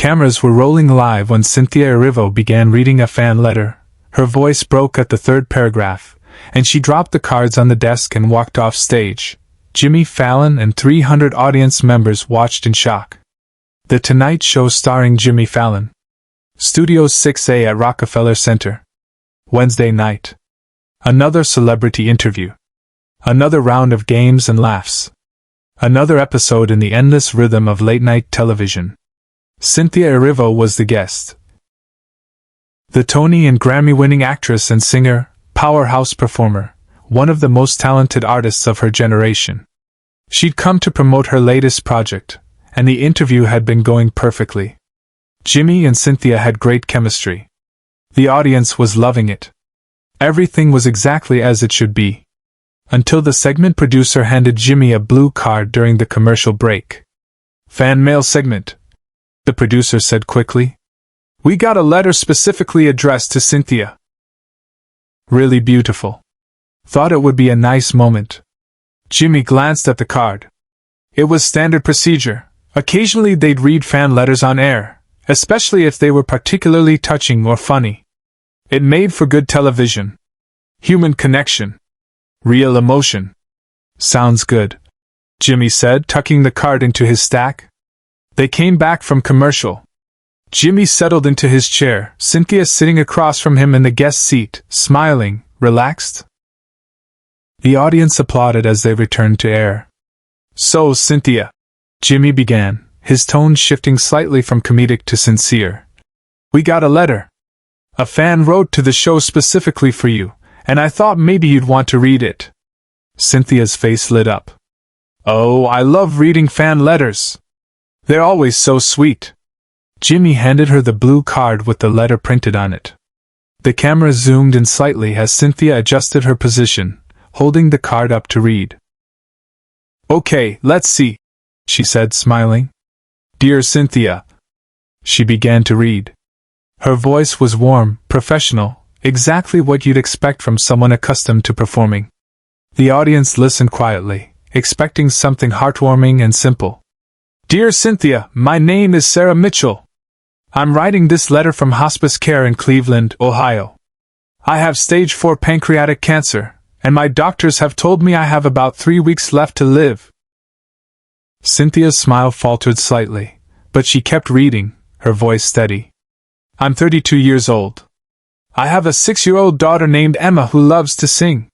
Cameras were rolling live when Cynthia Erivo began reading a fan letter. Her voice broke at the third paragraph, and she dropped the cards on the desk and walked off stage. Jimmy Fallon and 300 audience members watched in shock. The Tonight Show starring Jimmy Fallon. Studios 6A at Rockefeller Center. Wednesday night. Another celebrity interview. Another round of games and laughs. Another episode in the endless rhythm of late-night television. Cynthia Erivo was the guest. The Tony and Grammy-winning actress and singer, powerhouse performer, one of the most talented artists of her generation. She'd come to promote her latest project, and the interview had been going perfectly. Jimmy and Cynthia had great chemistry. The audience was loving it. Everything was exactly as it should be. Until the segment producer handed Jimmy a blue card during the commercial break. "Fan mail segment," the producer said quickly. "We got a letter specifically addressed to Cynthia." "Really beautiful. Thought it would be a nice moment." Jimmy glanced at the card. It was standard procedure. Occasionally they'd read fan letters on air, especially if they were particularly touching or funny. It made for good television. Human connection. Real emotion. "Sounds good," Jimmy said, tucking the card into his stack. They came back from commercial. Jimmy settled into his chair, Cynthia sitting across from him in the guest seat, smiling, relaxed. The audience applauded as they returned to air. "So, Cynthia," Jimmy began, his tone shifting slightly from comedic to sincere. "We got a letter. A fan wrote to the show specifically for you, and I thought maybe you'd want to read it." Cynthia's face lit up. "Oh, I love reading fan letters. They're always so sweet." Jimmy handed her the blue card with the letter printed on it. The camera zoomed in slightly as Cynthia adjusted her position, holding the card up to read. "Okay, let's see," she said, smiling. "Dear Cynthia." She began to read. Her voice was warm, professional, exactly what you'd expect from someone accustomed to performing. The audience listened quietly, expecting something heartwarming and simple. "Dear Cynthia, my name is Sarah Mitchell. I'm writing this letter from hospice care in Cleveland, Ohio. I have stage 4 pancreatic cancer, and my doctors have told me I have about 3 weeks left to live." Cynthia's smile faltered slightly, but she kept reading, her voice steady. "I'm 32 years old. I have a 6-year-old daughter named Emma who loves to sing.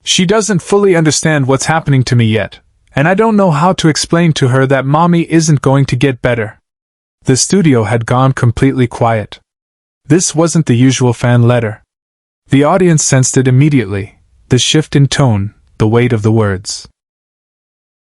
She doesn't fully understand what's happening to me yet, and I don't know how to explain to her that Mommy isn't going to get better." The studio had gone completely quiet. This wasn't the usual fan letter. The audience sensed it immediately, the shift in tone, the weight of the words.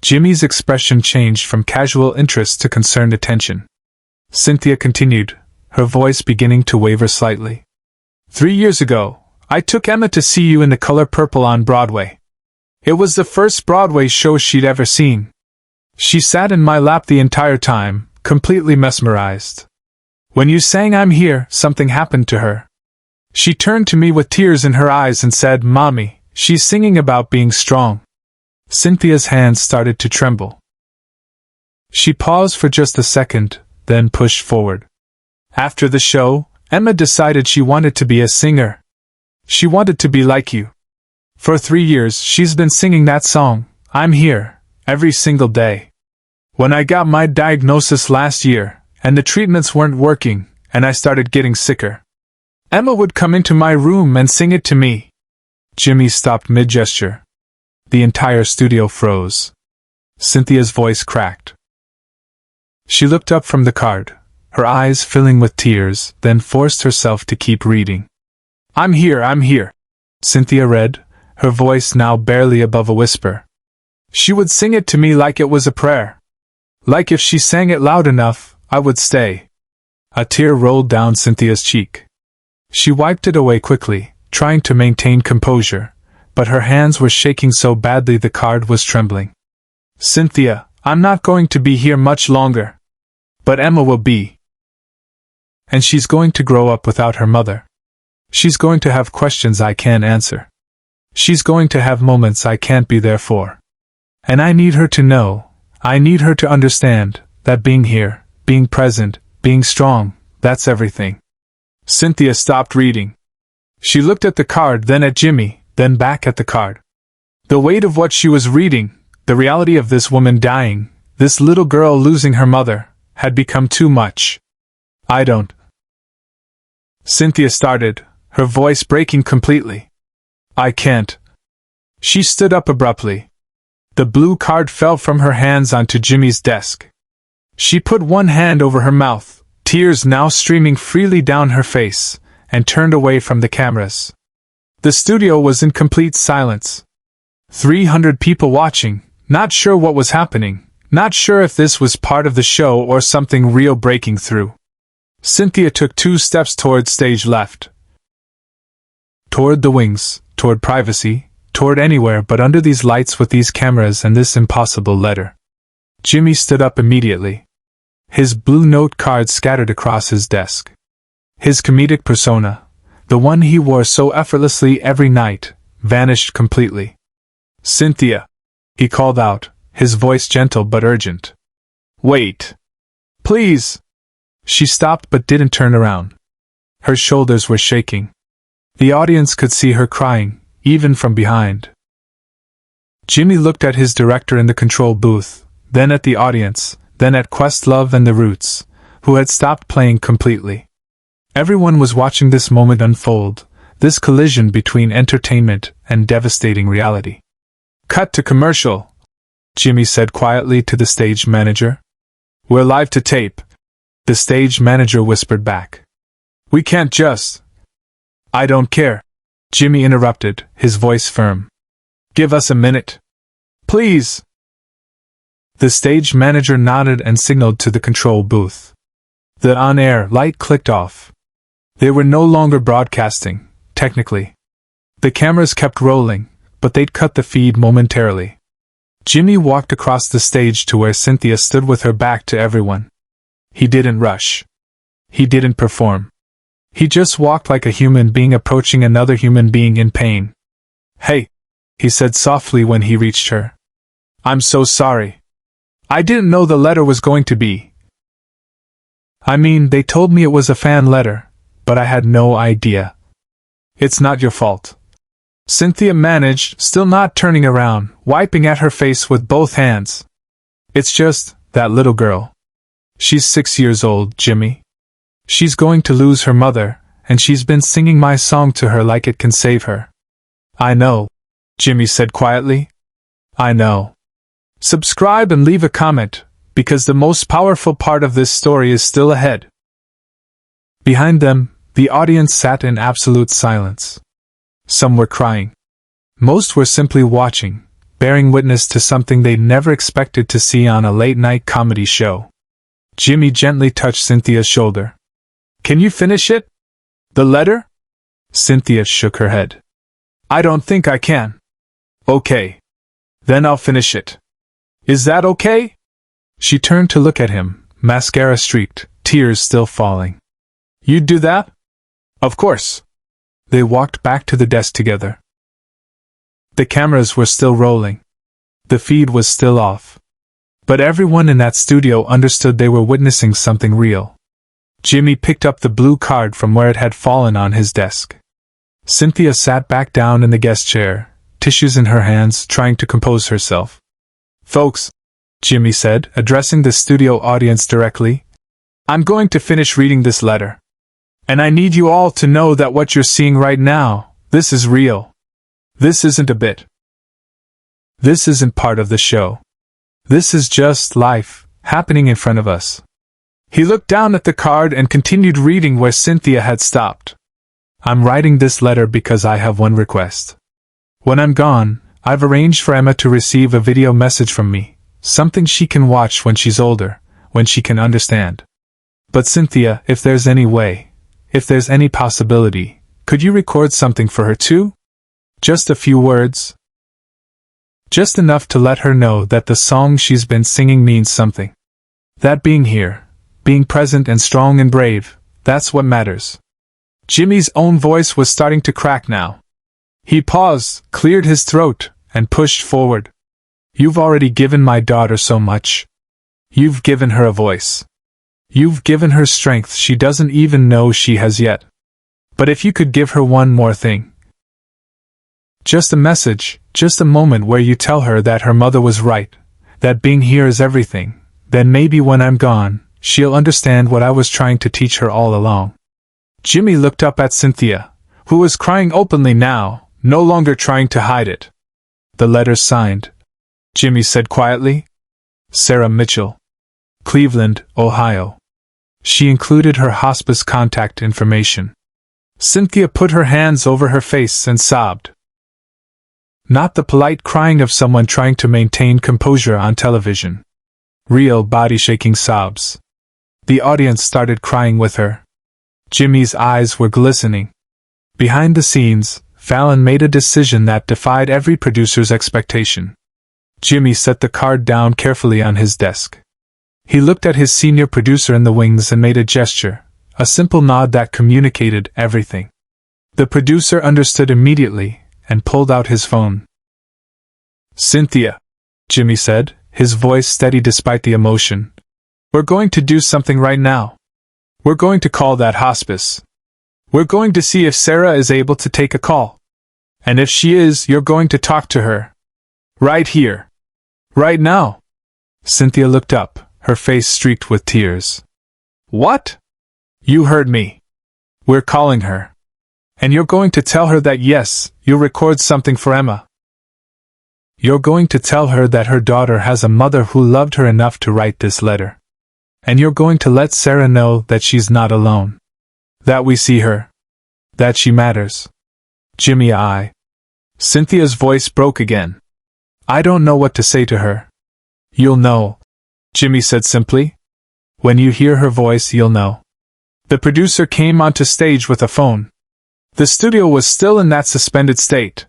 Jimmy's expression changed from casual interest to concerned attention. Cynthia continued, her voice beginning to waver slightly. 3 years ago, I took Emma to see you in The Color Purple on Broadway. It was the first Broadway show she'd ever seen. She sat in my lap the entire time, completely mesmerized. When you sang I'm Here, something happened to her. She turned to me with tears in her eyes and said, Mommy, she's singing about being strong. Cynthia's hands started to tremble. She paused for just a second, then pushed forward. After the show, Emma decided she wanted to be a singer. She wanted to be like you. For 3 years, she's been singing that song, I'm Here, every single day. When I got my diagnosis last year, and the treatments weren't working, and I started getting sicker, Emma would come into my room and sing it to me. Jimmy stopped mid-gesture. The entire studio froze. Cynthia's voice cracked. She looked up from the card, her eyes filling with tears, then forced herself to keep reading. I'm here, Cynthia read, her voice now barely above a whisper. She would sing it to me like it was a prayer. Like if she sang it loud enough, I would stay. A tear rolled down Cynthia's cheek. She wiped it away quickly, trying to maintain composure, but her hands were shaking so badly the card was trembling. Cynthia, I'm not going to be here much longer. But Emma will be. And she's going to grow up without her mother. She's going to have questions I can't answer. She's going to have moments I can't be there for. And I need her to know, I need her to understand, that being here, being present, being strong, that's everything. Cynthia stopped reading. She looked at the card, then at Jimmy, then back at the card. The weight of what she was reading, the reality of this woman dying, this little girl losing her mother, had become too much. I don't. Cynthia started, her voice breaking completely. I can't. She stood up abruptly. The blue card fell from her hands onto Jimmy's desk. She put one hand over her mouth, tears now streaming freely down her face, and turned away from the cameras. The studio was in complete silence. 300 people watching, not sure what was happening, not sure if this was part of the show or something real breaking through. Cynthia took 2 steps toward stage left. Toward the wings, toward privacy, toward anywhere but under these lights with these cameras and this impossible letter. Jimmy stood up immediately. His blue note card scattered across his desk. His comedic persona, the one he wore so effortlessly every night, vanished completely. Cynthia, he called out, his voice gentle but urgent. Wait. Please. She stopped but didn't turn around. Her shoulders were shaking. The audience could see her crying, even from behind. Jimmy looked at his director in the control booth, then at the audience, then at Questlove and the Roots, who had stopped playing completely. Everyone was watching this moment unfold, this collision between entertainment and devastating reality. Cut to commercial, Jimmy said quietly to the stage manager. We're live to tape, the stage manager whispered back. We can't just. I don't care, Jimmy interrupted, his voice firm. Give us a minute. Please. The stage manager nodded and signaled to the control booth. The on-air light clicked off. They were no longer broadcasting, technically. The cameras kept rolling, but they'd cut the feed momentarily. Jimmy walked across the stage to where Cynthia stood with her back to everyone. He didn't rush. He didn't perform. He just walked like a human being approaching another human being in pain. Hey, he said softly when he reached her. I'm so sorry. I didn't know the letter was going to be. I mean, they told me it was a fan letter, but I had no idea. It's not your fault. Cynthia managed, still not turning around, wiping at her face with both hands. It's just, that little girl. She's 6 years old, Jimmy. She's going to lose her mother, and she's been singing my song to her like it can save her. I know, Jimmy said quietly. I know. Subscribe and leave a comment, because the most powerful part of this story is still ahead. Behind them, the audience sat in absolute silence. Some were crying. Most were simply watching, bearing witness to something they'd never expected to see on a late-night comedy show. Jimmy gently touched Cynthia's shoulder. Can you finish it? The letter? Cynthia shook her head. I don't think I can. Okay. Then I'll finish it. Is that okay? She turned to look at him, mascara streaked, tears still falling. You'd do that? Of course. They walked back to the desk together. The cameras were still rolling. The feed was still off. But everyone in that studio understood they were witnessing something real. Jimmy picked up the blue card from where it had fallen on his desk. Cynthia sat back down in the guest chair, tissues in her hands, trying to compose herself. Folks, Jimmy said, addressing the studio audience directly, I'm going to finish reading this letter. And I need you all to know that what you're seeing right now, this is real. This isn't a bit. This isn't part of the show. This is just life, happening in front of us. He looked down at the card and continued reading where Cynthia had stopped. I'm writing this letter because I have one request. When I'm gone, I've arranged for Emma to receive a video message from me, something she can watch when she's older, when she can understand. But Cynthia, if there's any way, if there's any possibility, could you record something for her too? Just a few words. Just enough to let her know that the song she's been singing means something. That being here, being present and strong and brave, that's what matters. Jimmy's own voice was starting to crack now. He paused, cleared his throat, and pushed forward. You've already given my daughter so much. You've given her a voice. You've given her strength she doesn't even know she has yet. But if you could give her one more thing. Just a message, just a moment where you tell her that her mother was right, that being here is everything, then maybe when I'm gone, she'll understand what I was trying to teach her all along. Jimmy looked up at Cynthia, who was crying openly now, no longer trying to hide it. The letter's signed, Jimmy said quietly. Sarah Mitchell, Cleveland, Ohio. She included her hospice contact information. Cynthia put her hands over her face and sobbed. Not the polite crying of someone trying to maintain composure on television. Real body-shaking sobs. The audience started crying with her. Jimmy's eyes were glistening. Behind the scenes, Fallon made a decision that defied every producer's expectation. Jimmy set the card down carefully on his desk. He looked at his senior producer in the wings and made a gesture, a simple nod that communicated everything. The producer understood immediately and pulled out his phone. "Cynthia," Jimmy said, his voice steady despite the emotion. "We're going to do something right now. We're going to call that hospice. We're going to see if Sarah is able to take a call. And if she is, you're going to talk to her. Right here. Right now." Cynthia looked up, her face streaked with tears. "What?" "You heard me. We're calling her. And you're going to tell her that yes, you'll record something for Emma. You're going to tell her that her daughter has a mother who loved her enough to write this letter. And you're going to let Sarah know that she's not alone. That we see her. That she matters." "Jimmy, Cynthia's voice broke again. "I don't know what to say to her." "You'll know," Jimmy said simply. "When you hear her voice, you'll know." The producer came onto stage with a phone. The studio was still in that suspended state.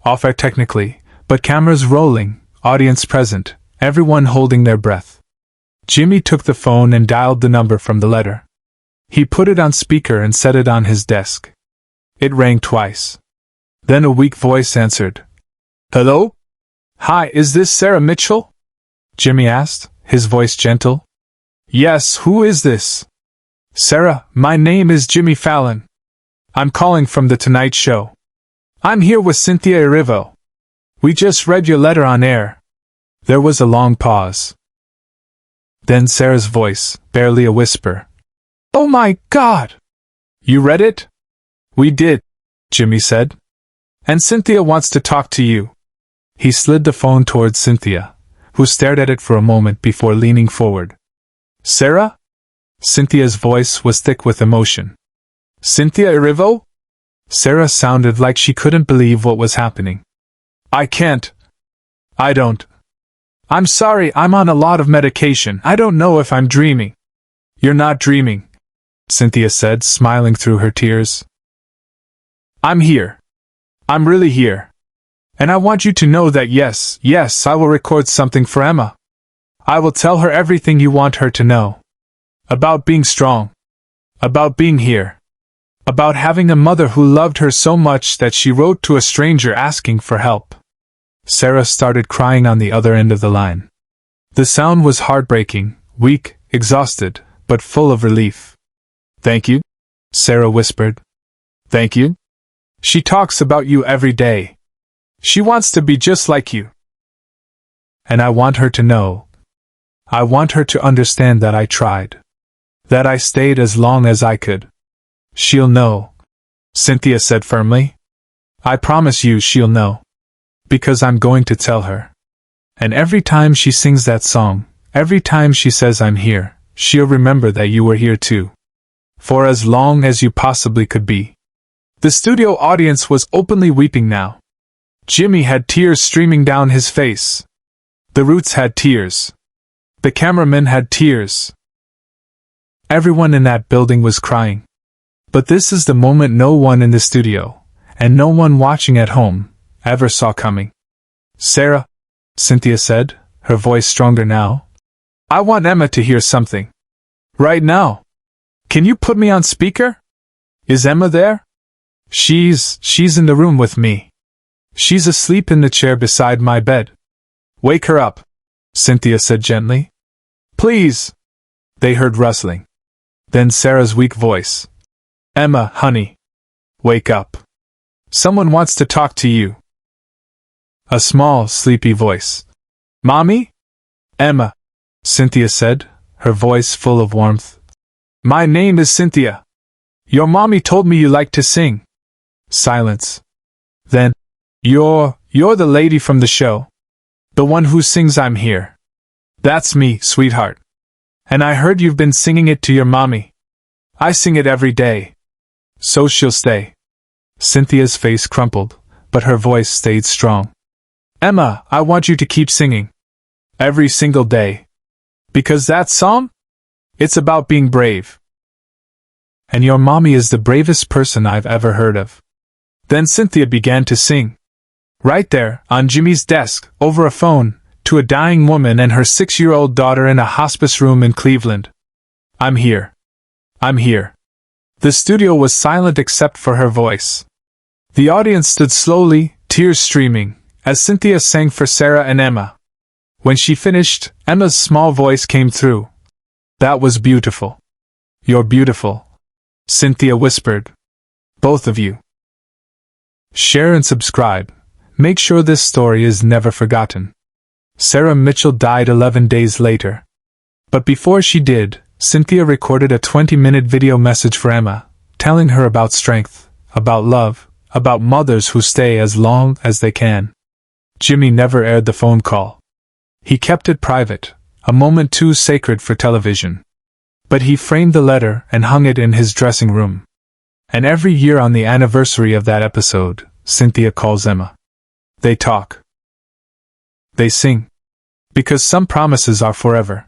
Off-air technically, but cameras rolling, audience present, everyone holding their breath. Jimmy took the phone and dialed the number from the letter. He put it on speaker and set it on his desk. It rang twice. Then a weak voice answered. "Hello? Hi, is this Sarah Mitchell?" Jimmy asked, his voice gentle. "Yes, who is this?" "Sarah, my name is Jimmy Fallon. I'm calling from The Tonight Show. I'm here with Cynthia Erivo. We just read your letter on air." There was a long pause. Then Sarah's voice, barely a whisper. "Oh my God! You read it?" "We did," Jimmy said. "And Cynthia wants to talk to you." He slid the phone towards Cynthia, who stared at it for a moment before leaning forward. "Sarah?" Cynthia's voice was thick with emotion. "Cynthia Erivo?" Sarah sounded like she couldn't believe what was happening. "I can't. I don't. I'm sorry, I'm on a lot of medication. I don't know if I'm dreaming." "You're not dreaming," Cynthia said, smiling through her tears. "I'm here. I'm really here. And I want you to know that yes, I will record something for Emma. I will tell her everything you want her to know. About being strong. About being here. About having a mother who loved her so much that she wrote to a stranger asking for help." Sarah started crying on the other end of the line. The sound was heartbreaking, weak, exhausted, but full of relief. "Thank you," Sarah whispered. "Thank you. She talks about you every day. She wants to be just like you. And I want her to know. I want her to understand that I tried. That I stayed as long as I could. She'll know," Cynthia said firmly. "I promise you she'll know. Because I'm going to tell her. And every time she sings that song, every time she says I'm here, she'll remember that you were here too. For as long as you possibly could be." The studio audience was openly weeping now. Jimmy had tears streaming down his face. The Roots had tears. The cameraman had tears. Everyone in that building was crying. But this is the moment no one in the studio, and no one watching at home, ever saw coming. "Sarah," Cynthia said, her voice stronger now. "I want Emma to hear something. Right now. Can you put me on speaker? Is Emma there?" She's in the room with me. She's asleep in the chair beside my bed." "Wake her up," Cynthia said gently. "Please." They heard rustling. Then Sarah's weak voice. Emma, honey. Wake up. Someone wants to talk to you. A small, sleepy voice. Mommy? Emma, Cynthia said, her voice full of warmth. My name is Cynthia. Your mommy told me you like to sing. Silence. Then, You're the lady from the show. The one who sings I'm Here. That's me, sweetheart. And I heard you've been singing it to your mommy. I sing it every day. So she'll stay. Cynthia's face crumpled, but her voice stayed strong. Emma, I want you to keep singing. Every single day. Because that song? It's about being brave. And your mommy is the bravest person I've ever heard of. Then Cynthia began to sing. Right there, on Jimmy's desk, over a phone, to a dying woman and her 6-year-old daughter in a hospice room in Cleveland. I'm here. I'm here. The studio was silent except for her voice. The audience stood slowly, tears streaming, as Cynthia sang for Sarah and Emma. When she finished, Emma's small voice came through. That was beautiful. You're beautiful, Cynthia whispered. Both of you. Share and subscribe. Make sure this story is never forgotten. Sarah Mitchell died 11 days later. But before she did, Cynthia recorded a 20-minute video message for Emma, telling her about strength, about love, about mothers who stay as long as they can. Jimmy never aired the phone call. He kept it private, a moment too sacred for television. But he framed the letter and hung it in his dressing room. And every year on the anniversary of that episode, Cynthia calls Emma. They talk. They sing. Because some promises are forever.